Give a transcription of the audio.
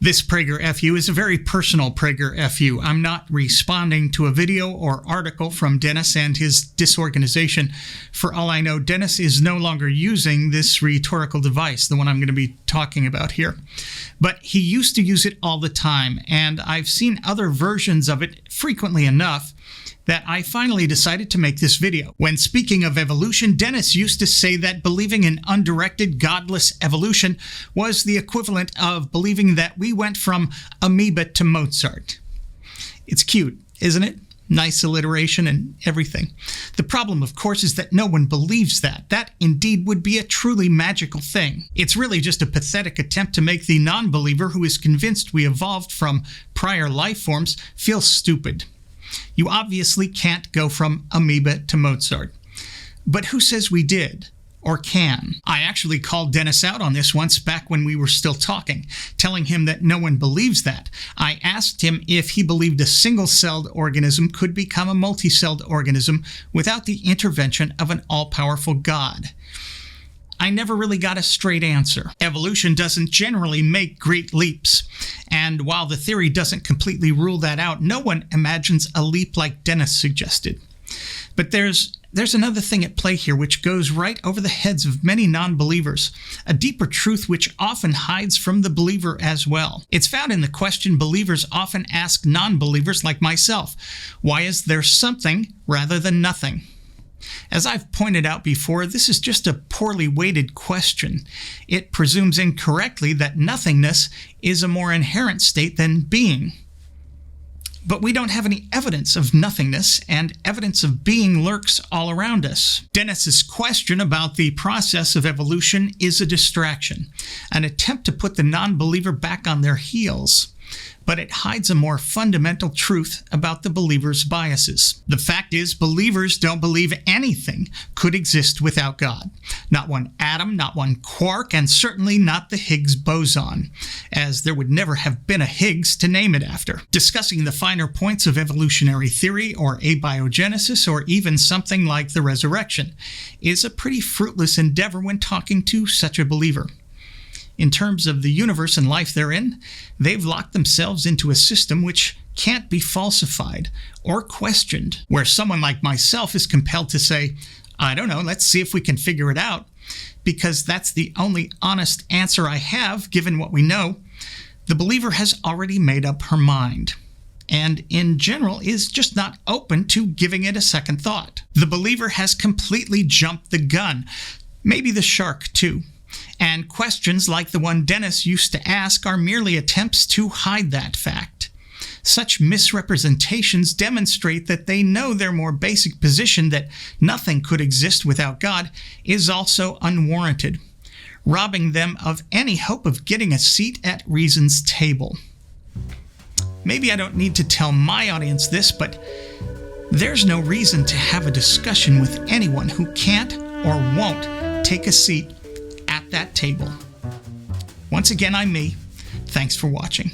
This PragerFU is a very personal PragerFU. I'm not responding to a video or article from Dennis and his disorganization. For all I know, Dennis is no longer using this rhetorical device, the one I'm going to be talking about here. But he used to use it all the time, and I've seen other versions of it frequently enough that I finally decided to make this video. When speaking of evolution, Dennis used to say that believing in undirected, godless evolution was the equivalent of believing that we went from Amoeba to Mozart. It's cute, isn't it? Nice alliteration and everything. The problem, of course, is that no one believes that. That indeed would be a truly magical thing. It's really just a pathetic attempt to make the non-believer who is convinced we evolved from prior life forms feel stupid. You obviously can't go from Amoeba to Mozart. But who says we did? Or can? I actually called Dennis out on this once back when we were still talking, telling him that no one believes that. I asked him if he believed a single-celled organism could become a multi-celled organism without the intervention of an all-powerful God. I never really got a straight answer. Evolution doesn't generally make great leaps. And while the theory doesn't completely rule that out, no one imagines a leap like Dennis suggested. But there's another thing at play here which goes right over the heads of many non-believers, a deeper truth which often hides from the believer as well. It's found in the question believers often ask non-believers like myself, why is there something rather than nothing? As I've pointed out before, this is just a poorly weighted question. It presumes incorrectly that nothingness is a more inherent state than being. But we don't have any evidence of nothingness, and evidence of being lurks all around us. Dennis's question about the process of evolution is a distraction, an attempt to put the non-believer back on their heels. But it hides a more fundamental truth about the believer's biases. The fact is, believers don't believe anything could exist without God. Not one atom, not one quark, and certainly not the Higgs boson, as there would never have been a Higgs to name it after. Discussing the finer points of evolutionary theory or abiogenesis or even something like the resurrection is a pretty fruitless endeavor when talking to such a believer. In terms of the universe and life therein, they've locked themselves into a system which can't be falsified or questioned, where someone like myself is compelled to say, I don't know, let's see if we can figure it out, because that's the only honest answer I have given what we know. The believer has already made up her mind, and in general is just not open to giving it a second thought. The believer has completely jumped the gun, maybe the shark too. And questions like the one Dennis used to ask are merely attempts to hide that fact. Such misrepresentations demonstrate that they know their more basic position that nothing could exist without God is also unwarranted, robbing them of any hope of getting a seat at reason's table. Maybe I don't need to tell my audience this, but there's no reason to have a discussion with anyone who can't or won't take a seat at that table. Once again, I'm me. Thanks for watching.